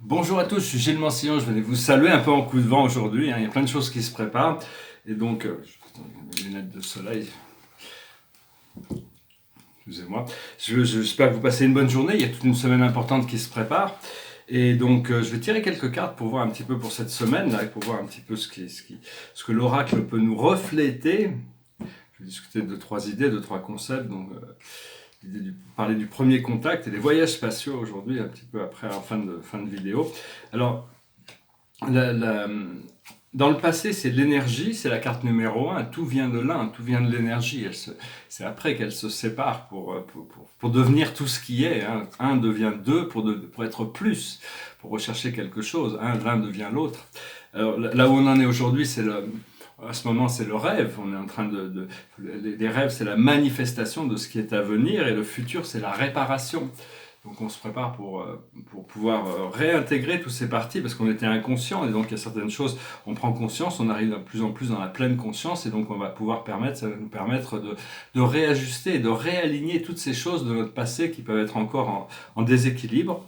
Bonjour à tous, je suis Gilles Mancillon, je venais vous saluer un peu en coup de vent aujourd'hui, il y a plein de choses qui se préparent, et donc, mes lunettes de soleil, excusez-moi, j'espère que vous passez une bonne journée, il y a toute une semaine importante qui se prépare, et donc je vais tirer quelques cartes pour voir un petit peu pour cette semaine, là, pour voir un petit peu ce que l'oracle peut nous refléter. Je vais discuter de trois idées, de trois concepts, donc parler du premier contact et des voyages spatiaux aujourd'hui, un petit peu après, en fin de vidéo. Alors, la, la- dans le passé, c'est l'énergie, c'est la carte numéro un. Tout vient de là, tout vient de l'énergie. C'est après qu'elle se sépare pour devenir tout ce qui est. Hein. Un devient deux pour être plus, pour rechercher quelque chose. L'un devient l'autre. Alors, là où on en est aujourd'hui, à ce moment, c'est le rêve. On est en train les rêves, c'est la manifestation de ce qui est à venir, et le futur, c'est la réparation. Donc on se prépare pour pouvoir réintégrer tous ces parties parce qu'on était inconscient, et donc il y a certaines choses, on prend conscience, on arrive de plus en plus dans la pleine conscience, et donc ça va nous permettre de réajuster et de réaligner toutes ces choses de notre passé qui peuvent être encore en déséquilibre.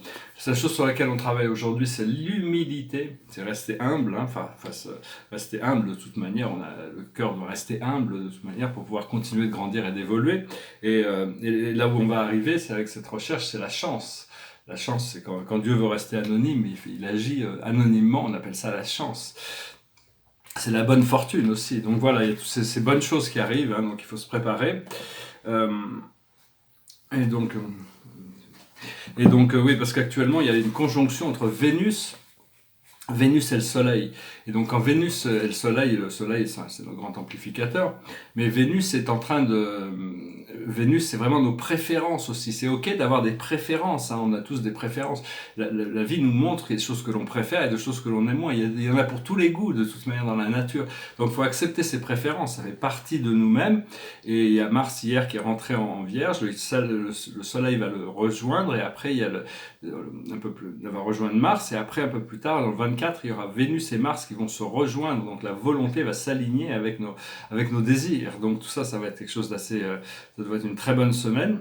La chose sur laquelle on travaille aujourd'hui, c'est l'humilité, c'est rester humble, hein, rester humble de toute manière, on a le cœur de rester humble de toute manière pour pouvoir continuer de grandir et d'évoluer. Et là où on va arriver, c'est avec cette recherche, c'est la chance. La chance, c'est quand Dieu veut rester anonyme, il agit anonymement, on appelle ça la chance. C'est la bonne fortune aussi. Donc voilà, il y a toutes ces bonnes choses qui arrivent, hein, donc il faut se préparer. Euh, et donc, euh, oui, parce qu'actuellement, il y a une conjonction entre Vénus et le Soleil. Et donc quand Vénus et le Soleil c'est notre grand amplificateur, mais Vénus est en train de... Vénus, c'est vraiment nos préférences aussi. C'est ok d'avoir des préférences, hein, on a tous des préférences. La vie nous montre qu'il y a des choses que l'on préfère et des choses que l'on aime moins. Il y en a pour tous les goûts, de toute manière, dans la nature. Donc il faut accepter ces préférences, ça fait partie de nous-mêmes. Et il y a Mars hier qui est rentré en Vierge, le Soleil va le rejoindre, et après il y a un peu plus, il va rejoindre Mars, et après un peu plus tard, dans le 24, il y aura Vénus et Mars qui vont se rejoindre, donc la volonté va s'aligner avec nos désirs. Donc tout ça, ça va être quelque chose d'assez, ça doit être une très bonne semaine.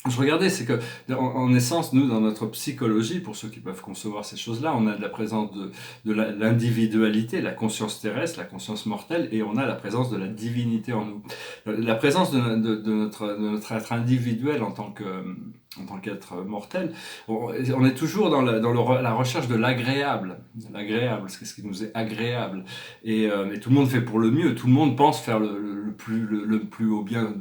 Je regardais, c'est que, en essence, nous, dans notre psychologie, pour ceux qui peuvent concevoir ces choses-là, on a de la présence de l'individualité, la conscience terrestre, la conscience mortelle, et on a la présence de la divinité en nous. La présence de notre être individuel en tant qu'être mortel, on est toujours la recherche de l'agréable. L'agréable, c'est ce qui nous est agréable. Et tout le monde fait pour le mieux, tout le monde pense faire le plus haut bien,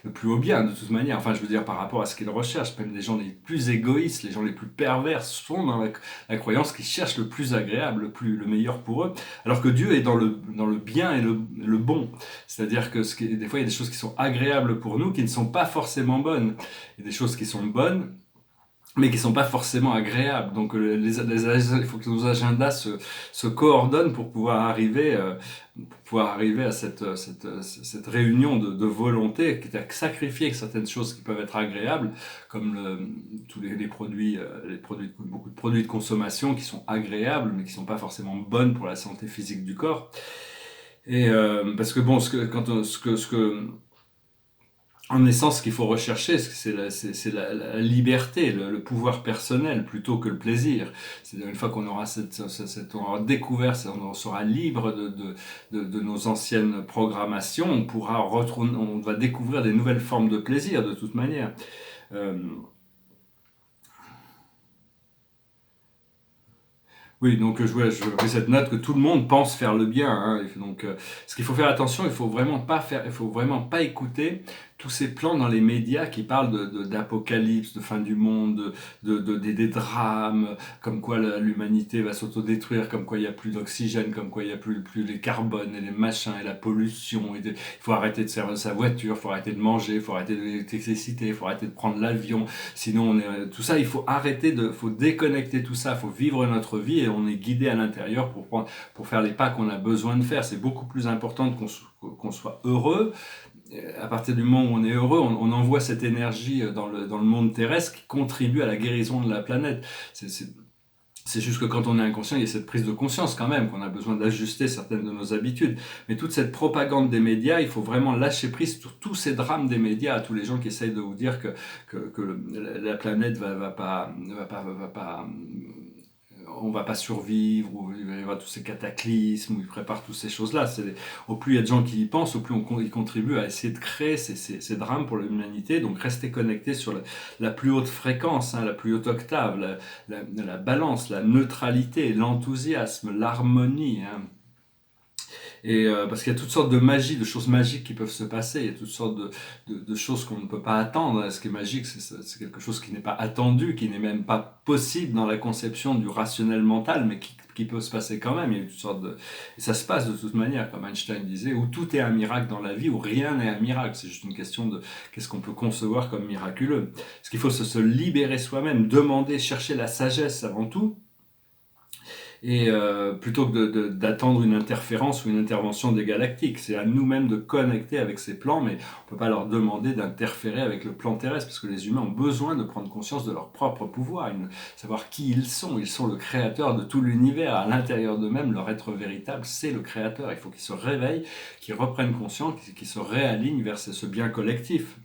le plus haut bien de toute manière. Enfin, je veux dire, par rapport à ce qu'ils recherchent, même les gens les plus égoïstes, les gens les plus pervers sont dans la croyance qu'ils cherchent le plus agréable, le meilleur pour eux, alors que Dieu est dans le bien et le bon. C'est-à-dire que des fois, il y a des choses qui sont agréables pour nous qui ne sont pas forcément bonnes. Il y a des choses qui sont bonnes, mais qui sont pas forcément agréables. Donc il faut que nos agendas se coordonnent pour pouvoir arriver à cette réunion de volonté, qui est à sacrifier certaines choses qui peuvent être agréables, comme tous beaucoup de produits de consommation qui sont agréables, mais qui sont pas forcément bonnes pour la santé physique du corps. Et parce que bon, ce que en essence, ce qu'il faut rechercher, c'est la liberté, le pouvoir personnel, plutôt que le plaisir. C'est-à-dire, une fois qu'on aura on aura découvert, on sera libre de nos anciennes programmations, on va découvrir des nouvelles formes de plaisir, de toute manière. Euh, Oui, donc je fais cette note que tout le monde pense faire le bien. Hein. Donc, ce qu'il faut faire attention, il faut vraiment pas écouter tous ces plans dans les médias qui parlent d'apocalypse, de fin du monde, des drames, comme quoi l'humanité va s'autodétruire, comme quoi il y a plus d'oxygène, comme quoi il y a plus les carbones et les machins et la pollution. Il faut arrêter de servir sa voiture, il faut arrêter de manger, il faut arrêter l'électricité, il faut arrêter de prendre l'avion. Sinon, tout ça, il faut faut déconnecter tout ça, il faut vivre notre vie, et on est guidé à l'intérieur pour faire les pas qu'on a besoin de faire. C'est beaucoup plus important qu'on soit heureux. À partir du moment où on est heureux, on envoie cette énergie dans le monde terrestre qui contribue à la guérison de la planète. C'est juste que quand on est inconscient, il y a cette prise de conscience quand même, qu'on a besoin d'ajuster certaines de nos habitudes. Mais toute cette propagande des médias, il faut vraiment lâcher prise sur tous ces drames des médias, à tous les gens qui essayent de vous dire que la planète va pas va pas survivre, où il va y avoir tous ces cataclysmes, où il prépare toutes ces choses-là. Au plus il y a de gens qui y pensent, au plus ils contribuent à essayer de créer ces drames pour l'humanité. Donc restez connectés sur la plus haute fréquence, hein, la plus haute octave, la balance, la neutralité, l'enthousiasme, l'harmonie, hein. Et parce qu'il y a toutes sortes de magie, de choses magiques qui peuvent se passer, il y a toutes sortes de choses qu'on ne peut pas attendre. Ce qui est magique, c'est quelque chose qui n'est pas attendu, qui n'est même pas possible dans la conception du rationnel mental, mais qui peut se passer quand même. Il y a toutes sortes et ça se passe de toute manière, comme Einstein disait, où tout est un miracle dans la vie, où rien n'est un miracle. C'est juste une question de qu'est-ce qu'on peut concevoir comme miraculeux. Ce qu'il faut, c'est se libérer soi-même, demander, chercher la sagesse avant tout. Et plutôt que d'attendre une interférence ou une intervention des galactiques. C'est à nous-mêmes de connecter avec ces plans, mais on ne peut pas leur demander d'interférer avec le plan terrestre, parce que les humains ont besoin de prendre conscience de leur propre pouvoir, savoir qui ils sont. Ils sont le créateur de tout l'univers. À l'intérieur d'eux-mêmes, leur être véritable, c'est le créateur. Il faut qu'ils se réveillent, qu'ils reprennent conscience, qu'ils se réalignent vers ce bien collectif.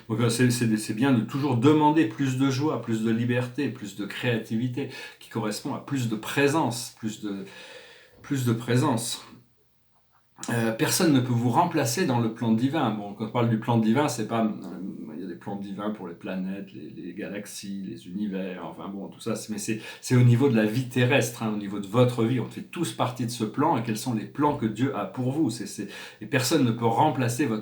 Donc c'est bien de toujours demander plus de joie, plus de liberté, plus de créativité, qui correspond à plus de présence, plus de présence. Personne ne peut vous remplacer dans le plan divin. Bon, quand on parle du plan divin, c'est pas... il y a des plans divins pour les planètes, les galaxies, les univers, enfin bon, tout ça, mais c'est au niveau de la vie terrestre, hein, au niveau de votre vie. On fait tous partie de ce plan, et quels sont les plans que Dieu a pour vous. Et personne ne peut remplacer vous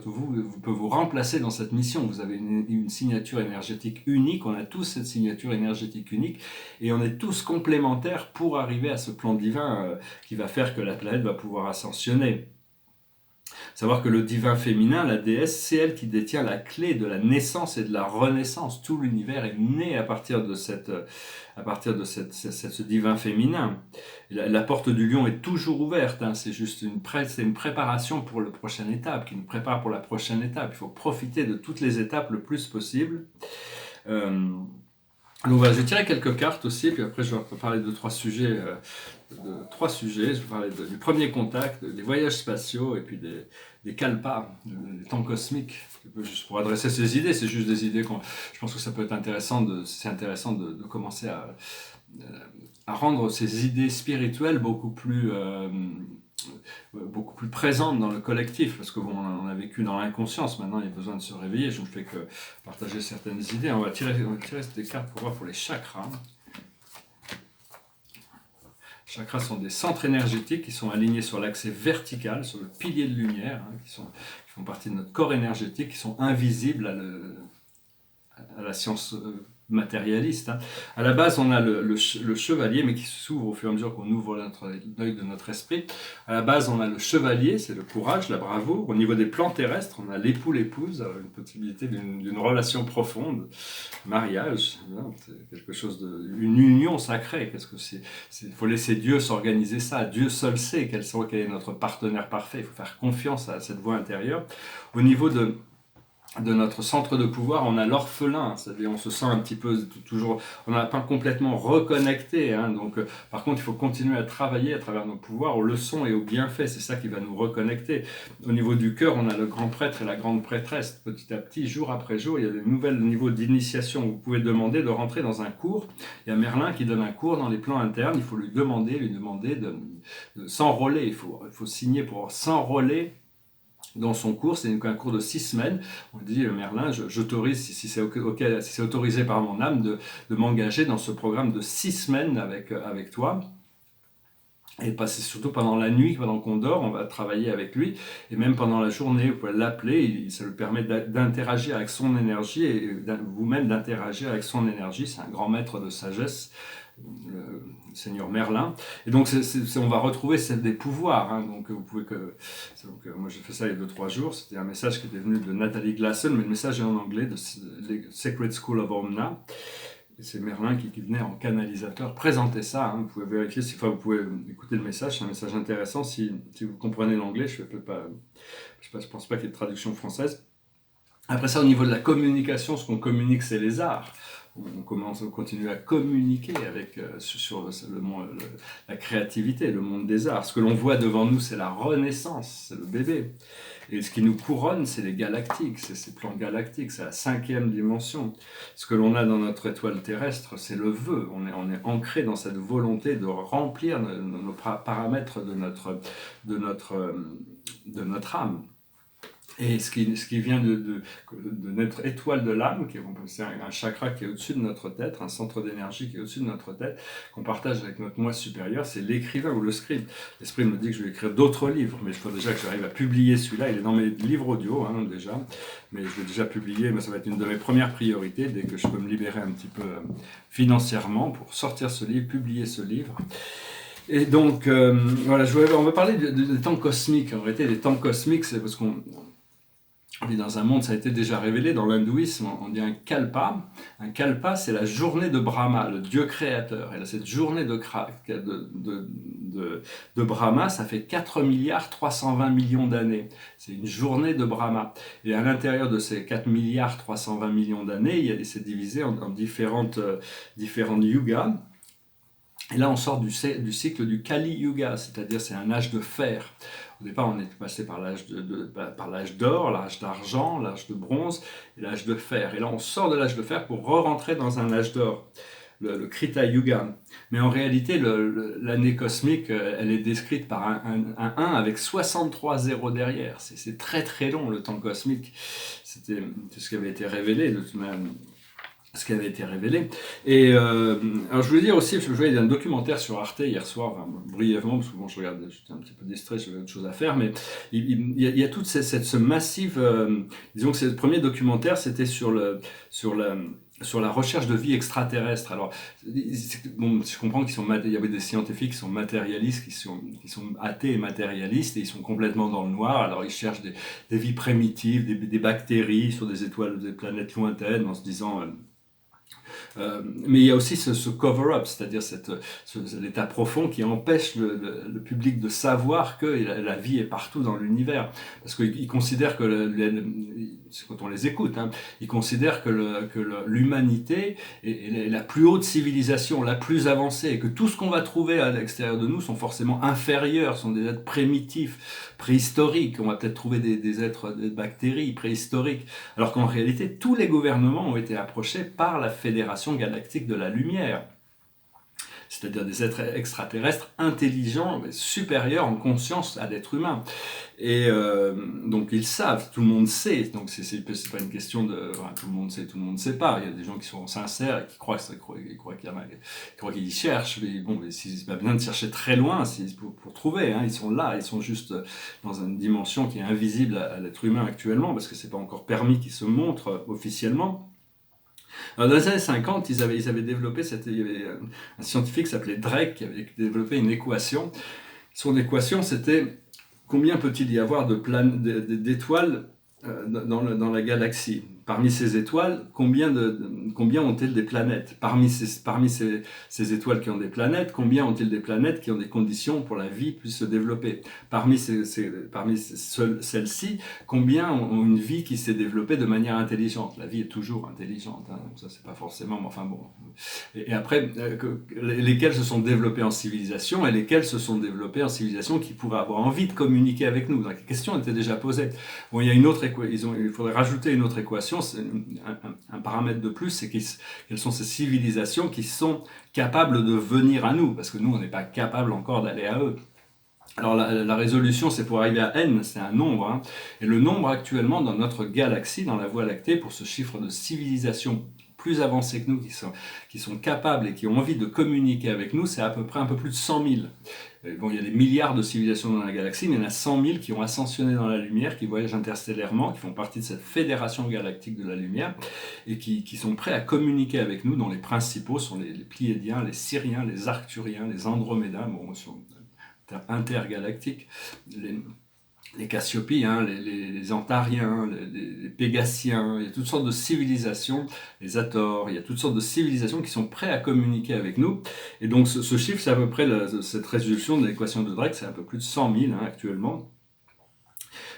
peut vous remplacer dans cette mission. Vous avez une signature énergétique unique, on a tous cette signature énergétique unique, et on est tous complémentaires pour arriver à ce plan divin qui va faire que la planète va pouvoir ascensionner. Savoir que le divin féminin, la déesse, c'est elle qui détient la clé de la naissance et de la renaissance. Tout l'univers est né à partir de ce divin féminin. La porte du lion est toujours ouverte, hein. C'est juste une préparation pour la prochaine étape, qui nous prépare pour la prochaine étape. Il faut profiter de toutes les étapes le plus possible. Donc voilà, je vais tirer quelques cartes aussi, puis après je vais parler de trois sujets. Je vais parler du premier contact, des voyages spatiaux et puis des kalpas, des temps cosmiques. Juste pour adresser ces idées, c'est juste des idées je pense que ça peut être intéressant de commencer à rendre ces idées spirituelles beaucoup plus présentes dans le collectif, parce que bon, on a vécu dans l'inconscience, maintenant il y a besoin de se réveiller. Je ne fais que partager certaines idées. On va tirer des cartes pour voir pour les chakras. Les chakras sont des centres énergétiques qui sont alignés sur l'axe vertical, sur le pilier de lumière, hein, qui font partie de notre corps énergétique, qui sont invisibles à la science matérialiste, hein. À la base, on a le chevalier, mais qui s'ouvre au fur et à mesure qu'on ouvre l'œil de notre esprit. À la base, on a le chevalier, c'est le courage, la bravoure. Au niveau des plans terrestres, on a l'époux, l'épouse, une possibilité d'une relation profonde, mariage, c'est quelque chose une union sacrée. Il faut laisser Dieu s'organiser ça. Dieu seul sait quel est notre partenaire parfait. Il faut faire confiance à cette voix intérieure. Au niveau de notre centre de pouvoir, on a l'orphelin, c'est-à-dire on se sent un petit peu toujours, on n'a pas complètement reconnecté, hein, donc par contre il faut continuer à travailler à travers nos pouvoirs, aux leçons et aux bienfaits, c'est ça qui va nous reconnecter. Au niveau du cœur, on a le grand prêtre et la grande prêtresse, petit à petit, jour après jour, il y a des nouveaux niveaux d'initiation. Vous pouvez demander de rentrer dans un cours, il y a Merlin qui donne un cours dans les plans internes, il faut lui demander de s'enrôler, il faut signer pour s'enrôler dans son cours. C'est un cours de 6 semaines. On dit, Merlin, j'autorise, si c'est si c'est autorisé par mon âme, de m'engager dans ce programme de 6 semaines avec toi. Et passer surtout pendant la nuit, pendant qu'on dort, on va travailler avec lui. Et même pendant la journée, vous pouvez l'appeler, ça lui permet d'interagir avec son énergie et vous-même d'interagir avec son énergie. C'est un grand maître de sagesse, le Seigneur Merlin. Et donc on va retrouver des pouvoirs, hein. Donc vous pouvez moi j'ai fait ça il y a 2-3 jours. C'était un message qui était venu de Nathalie Glassen, mais le message est en anglais, de Sacred School of Omna. Et c'est Merlin qui venait en canalisateur présenter ça, hein. Vous pouvez vérifier, vous pouvez écouter le message, c'est un message intéressant si vous comprenez l'anglais. Je pense pas qu'il y ait de traduction française. Après ça, au niveau de la communication, ce qu'on communique, c'est les arts. on continue à communiquer avec, sur le monde, la créativité, le monde des arts. Ce que l'on voit devant nous, c'est la renaissance, c'est le bébé. Et ce qui nous couronne, c'est les galactiques, c'est ces plans galactiques, c'est la 5e dimension. Ce que l'on a dans notre étoile terrestre, c'est le vœu. On est ancré dans cette volonté de remplir nos paramètres de notre âme. Et ce qui vient de notre étoile de l'âme, c'est un chakra qui est au-dessus de notre tête, un centre d'énergie qui est au-dessus de notre tête, qu'on partage avec notre moi supérieur, c'est l'écrivain ou le scribe. L'esprit me dit que je vais écrire d'autres livres, mais il faut déjà que j'arrive à publier celui-là. Il est dans mes livres audio déjà, mais je l'ai déjà publié, mais ça va être une de mes premières priorités dès que je peux me libérer un petit peu financièrement pour sortir ce livre, publier ce livre. Et donc, voilà, on va parler des temps cosmiques. En réalité, les temps cosmiques, c'est parce qu'on vit dans un monde, ça a été déjà révélé dans l'hindouisme, on dit un kalpa. Un kalpa, c'est la journée de Brahma, le dieu créateur. Et là, cette journée de Brahma, ça fait 4 milliards 320 millions d'années. C'est une journée de Brahma. Et à l'intérieur de ces 4 milliards 320 millions d'années, c'est divisé en différentes yugas. Et là, on sort du cycle du Kali Yuga, c'est-à-dire c'est un âge de fer. Au départ, on est passé par l'âge d'or, l'âge d'argent, l'âge de bronze et l'âge de fer. Et là, on sort de l'âge de fer pour re-rentrer dans un âge d'or, le Krita Yuga. Mais en réalité, l'année cosmique, elle est décrite par un 1 avec 63 zéros derrière. C'est très très long, le temps cosmique. C'est ce qui avait été révélé de toute manière. Ce qui avait été révélé. Et alors je voulais dire aussi, parce que je voyais un documentaire sur Arte hier soir, brièvement, parce que bon, je regardais, j'étais un petit peu distrait, j'avais autre chose à faire, mais il y a toute ce massive, disons que le premier documentaire, c'était sur la recherche de vie extraterrestre. Alors, bon, je comprends il y avait des scientifiques qui sont matérialistes, qui sont athées et matérialistes, et ils sont complètement dans le noir. Alors, ils cherchent des vies primitives, des bactéries sur des étoiles, des planètes lointaines, en se disant... mais il y a aussi ce cover-up, c'est-à-dire l'état profond qui empêche le public de savoir que la vie est partout dans l'univers. Parce qu'ils considèrent que, c'est quand on les écoute, ils considèrent que l'humanité est la plus haute civilisation, la plus avancée, et que tout ce qu'on va trouver à l'extérieur de nous sont forcément inférieurs, sont des êtres primitifs, préhistoriques. On va peut-être trouver des êtres, des bactéries préhistoriques. Alors qu'en réalité, tous les gouvernements ont été approchés par la Fédération galactique de la lumière, c'est-à-dire des êtres extraterrestres intelligents, supérieurs en conscience à l'être humain. Et donc ils savent, tout le monde sait, donc c'est pas une question de tout le monde sait, tout le monde sait pas. Il y a des gens qui sont sincères et qui croient qu'ils cherchent, mais bon, c'est pas besoin de chercher très loin pour trouver, ils sont là, ils sont juste dans une dimension qui est invisible à l'être humain actuellement, parce que c'est pas encore permis qu'ils se montrent officiellement. Alors dans les années 50, ils avaient développé, il y avait un scientifique qui s'appelait Drake qui avait développé une équation. Son équation, c'était combien peut-il y avoir d'étoiles dans la galaxie. Parmi ces étoiles, combien ont-elles des planètes? Parmi ces étoiles qui ont des planètes, combien ont-elles des planètes qui ont des conditions pour la vie puisse se développer? Parmi celles-ci, combien ont une vie qui s'est développée de manière intelligente? La vie est toujours intelligente, ça c'est pas forcément, mais enfin bon. Et après, lesquelles se sont développées en civilisation et lesquelles se sont développées en civilisation qui pourraient avoir envie de communiquer avec nous. Donc, la question était déjà posée. Bon, il y a une autre il faudrait rajouter une autre équation, un paramètre de plus, c'est quelles sont ces civilisations qui sont capables de venir à nous, parce que nous, on n'est pas capable encore d'aller à eux. Alors la résolution, c'est pour arriver à n, c'est un nombre, et le nombre actuellement dans notre galaxie, dans la Voie lactée, pour ce chiffre de civilisation plus avancées que nous, qui sont capables et qui ont envie de communiquer avec nous, c'est à peu près un peu plus de 100 000. Bon, il y a des milliards de civilisations dans la galaxie, mais il y en a 100 000 qui ont ascensionné dans la lumière, qui voyagent interstellairement, qui font partie de cette fédération galactique de la lumière, et qui sont prêts à communiquer avec nous, dont les principaux sont les Pléiadiens, les Syriens, les Arcturiens, les Andromédas, bon, sont intergalactiques, les Cassiopes, les Antariens, les Pégassiens, il y a toutes sortes de civilisations, les Hathors, il y a toutes sortes de civilisations qui sont prêtes à communiquer avec nous. Et donc ce chiffre, c'est à peu près cette résolution de l'équation de Drake, c'est un peu plus de 100 000 actuellement.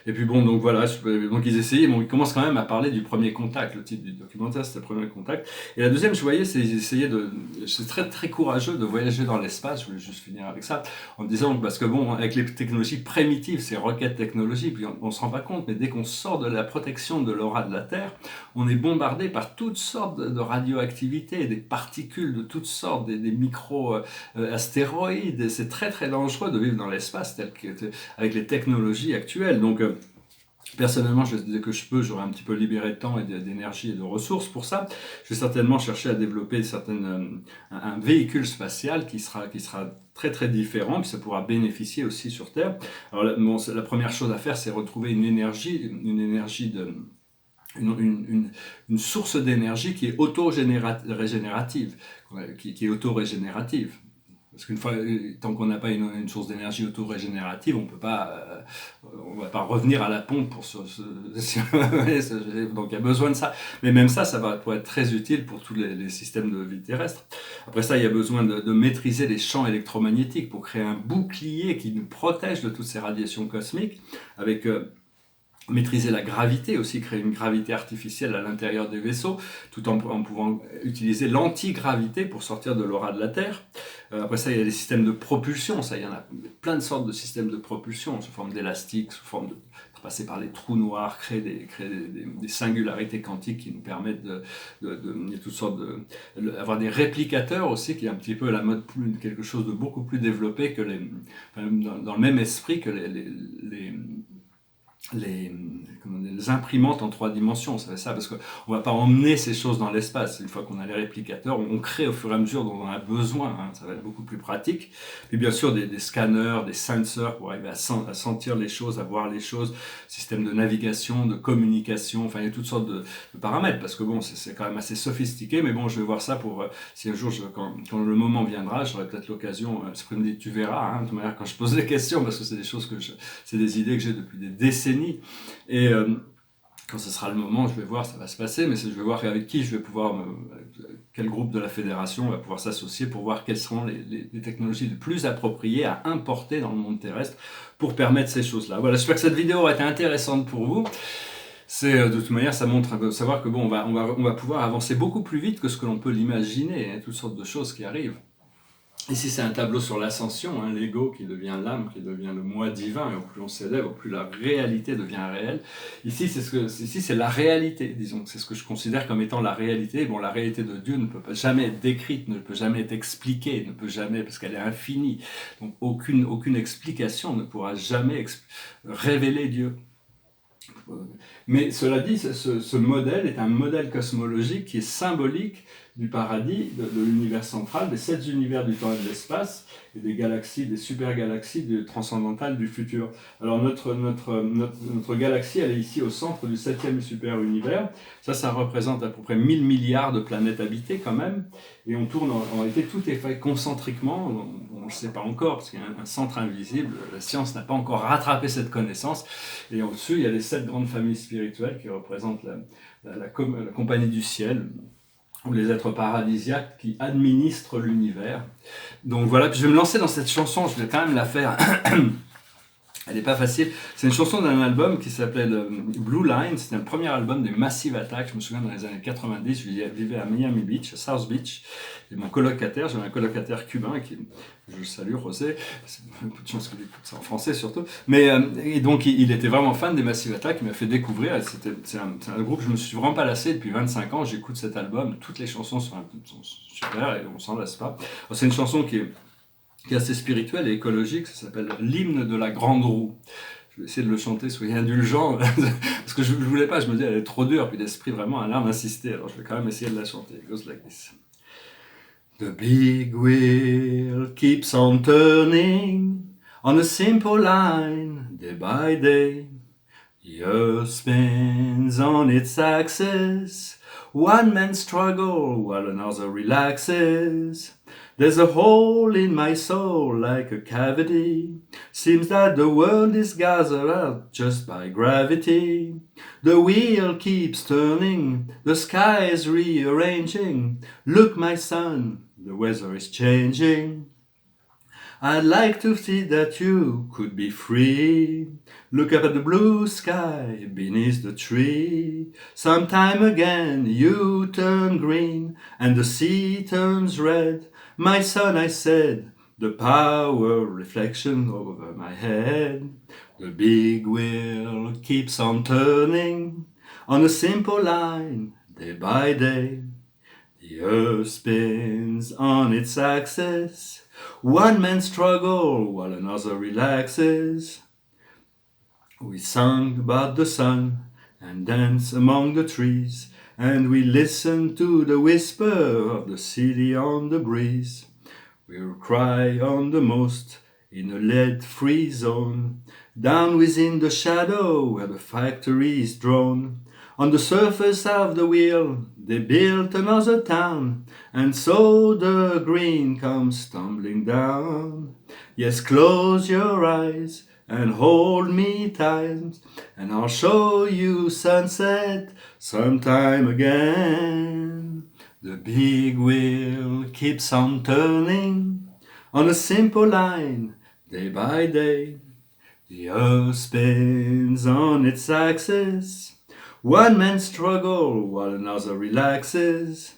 Et puis bon, donc voilà, donc ils essayaient, bon, ils commencent quand même à parler du premier contact, le titre du documentaire, c'était le premier contact. Et la deuxième, je voyais, c'est ils essayaient c'est très très courageux de voyager dans l'espace, je voulais juste finir avec ça, en disant, parce que bon, avec les technologies primitives, ces roquettes technologiques, puis on se rend pas compte, mais dès qu'on sort de la protection de l'aura de la Terre, on est bombardé par toutes sortes de radioactivités, des particules de toutes sortes, des micro-astéroïdes, c'est très très dangereux de vivre dans l'espace avec les technologies actuelles. Donc, personnellement, dès que je peux, j'aurai un petit peu libéré de temps et d'énergie et de ressources pour ça. Je vais certainement chercher à développer un véhicule spatial qui sera très très différent, puis ça pourra bénéficier aussi sur Terre. Alors la première chose à faire, c'est retrouver une énergie une source d'énergie qui est auto-régénérative, qui est auto-régénérative. Parce qu'une fois, tant qu'on n'a pas une source d'énergie auto-régénérative, on va pas revenir à la pompe donc il y a besoin de ça. Mais même ça pourrait être très utile pour tous les systèmes de vie terrestre. Après ça, il y a besoin de maîtriser les champs électromagnétiques pour créer un bouclier qui nous protège de toutes ces radiations cosmiques, avec maîtriser la gravité aussi, créer une gravité artificielle à l'intérieur des vaisseaux, tout en pouvant utiliser l'antigravité pour sortir de l'aura de la Terre. Après ça, il y a les systèmes de propulsion, ça, il y en a plein de sortes de systèmes de propulsion, sous forme d'élastique, sous forme de passer par les trous noirs, créer des singularités quantiques qui nous permettent il y a toutes sortes avoir des réplicateurs aussi, qui est un petit peu à la mode, quelque chose de beaucoup plus développé que dans le même esprit que les imprimantes en 3 dimensions, c'est ça, parce qu'on ne va pas emmener ces choses dans l'espace. Une fois qu'on a les réplicateurs, on crée au fur et à mesure dont on a besoin, hein, ça va être beaucoup plus pratique. Et bien sûr, des scanners, des sensors pour arriver à sentir les choses, à voir les choses, système de navigation, de communication, enfin il y a toutes sortes de paramètres, parce que bon, c'est quand même assez sophistiqué, mais bon, je vais voir ça pour, si un jour, quand le moment viendra, j'aurai peut-être l'occasion, c'est comme dit, tu verras, hein, de toute manière, quand je pose des questions, parce que c'est des choses c'est des idées que j'ai depuis des décennies, et quand ce sera le moment, je vais voir, ça va se passer, mais je vais voir avec qui je vais pouvoir, quel groupe de la fédération va pouvoir s'associer pour voir quelles seront les technologies les plus appropriées à importer dans le monde terrestre pour permettre ces choses-là. Voilà, j'espère que cette vidéo aura été intéressante pour vous. De toute manière, ça montre de savoir que bon, on va pouvoir avancer beaucoup plus vite que ce que l'on peut l'imaginer, hein, toutes sortes de choses qui arrivent. Ici, c'est un tableau sur l'ascension, hein, l'ego qui devient l'âme, qui devient le moi divin, et au plus on s'élève, au plus la réalité devient réelle. Ici, c'est la réalité, disons, c'est ce que je considère comme étant la réalité. Bon, la réalité de Dieu ne peut jamais être décrite, ne peut jamais être expliquée, ne peut jamais, parce qu'elle est infinie. Donc, aucune explication ne pourra jamais révéler Dieu. Mais cela dit, ce modèle est un modèle cosmologique qui est symbolique du paradis, de l'univers central, des 7 univers du temps et de l'espace, et des galaxies, des super-galaxies transcendantales du futur. Alors notre galaxie, elle est ici au centre du 7e super-univers. Ça représente à peu près 1000 milliards de planètes habitées quand même, et on tourne, en réalité, tout est fait concentriquement, on ne le sait pas encore, parce qu'il y a un centre invisible, la science n'a pas encore rattrapé cette connaissance, et au-dessus, il y a les 7 grandes familles spirituelles qui représentent la compagnie du ciel, ou les êtres paradisiaques qui administrent l'univers. Donc voilà, puis je vais me lancer dans cette chanson, je vais quand même la faire. Elle n'est pas facile. C'est une chanson d'un album qui s'appelait Blue Line. C'était le premier album des Massive Attack. Je me souviens, dans les années 90, je vivais à Miami Beach, à South Beach. Et mon colocataire, j'avais un colocataire cubain qui, je salue, José. C'est beaucoup de chance qu'il écoute ça en français surtout. Mais, et donc, il était vraiment fan des Massive Attack. Il m'a fait découvrir. C'est un groupe que je me suis vraiment pas lassé depuis 25 ans. J'écoute cet album. Toutes les chansons sont super et on s'en lasse pas. C'est une chanson qui est assez spirituel et écologique, ça s'appelle l'hymne de la grande roue. Je vais essayer de le chanter, soyez indulgents, parce que je ne voulais pas, je me dis elle est trop dure, puis l'esprit vraiment a l'air d'insister, alors je vais quand même essayer de la chanter. It goes like this. The big wheel keeps on turning on a simple line, day by day. The earth spins on its axis, one man struggles while another relaxes. There's a hole in my soul like a cavity. Seems that the world is gathered out just by gravity. The wheel keeps turning, the sky is rearranging. Look, my son, the weather is changing. I'd like to see that you could be free. Look up at the blue sky beneath the tree. Sometime again you turn green and the sea turns red. My son, I said, the power reflection over my head. The big wheel keeps on turning on a simple line, day by day. The earth spins on its axis. One man struggles while another relaxes. We sung about the sun and danced among the trees, and we listened to the whisper of the city on the breeze. We'll cry on the most in a lead-free zone, down within the shadow where the factory is drawn. On the surface of the wheel they built another town, and so the green comes tumbling down. Yes, close your eyes and hold me tight, and I'll show you sunset sometime again. The big wheel keeps on turning on a simple line, day by day. The earth spins on its axis. One man struggles while another relaxes.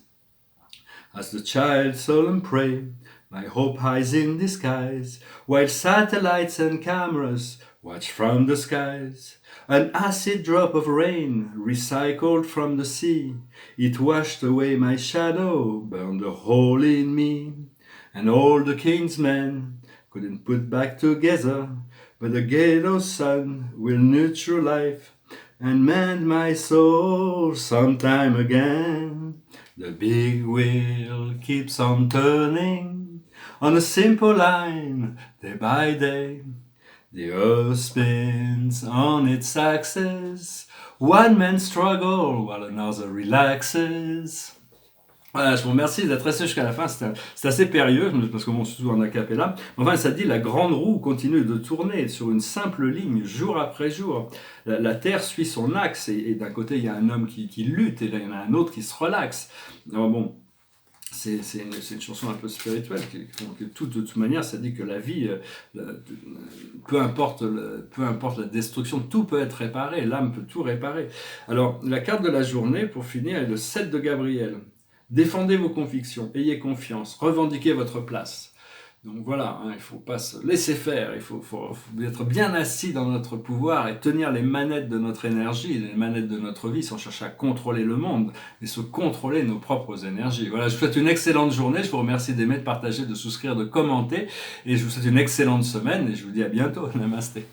As the child solemn pray, my hope hides in the skies, while satellites and cameras watch from the skies. An acid drop of rain recycled from the sea, it washed away my shadow, burned a hole in me. And all the king's men couldn't put back together, but the ghetto sun will nurture life and mend my soul sometime again. The big wheel keeps on turning on a simple line, day by day. The earth spins on its axis. One man struggles while another relaxes. Voilà, je vous remercie d'être resté jusqu'à la fin, c'est assez périlleux, parce que bon, surtout en a cappella. Enfin, ça dit, la grande roue continue de tourner sur une simple ligne, jour après jour. La Terre suit son axe, et d'un côté, il y a un homme qui lutte, et là, il y en a un autre qui se relaxe. Alors bon, c'est une chanson un peu spirituelle, de toute manière, ça dit que la vie, peu importe la destruction, tout peut être réparé, l'âme peut tout réparer. Alors, la carte de la journée, pour finir, est le 7 de Gabriel. Défendez vos convictions, ayez confiance, revendiquez votre place. Donc voilà, il ne faut pas se laisser faire, il faut être bien assis dans notre pouvoir et tenir les manettes de notre énergie, les manettes de notre vie, sans chercher à contrôler le monde, mais se contrôler nos propres énergies. Voilà, je vous souhaite une excellente journée, je vous remercie d'aimer, de partager, de souscrire, de commenter, et je vous souhaite une excellente semaine, et je vous dis à bientôt. Namasté.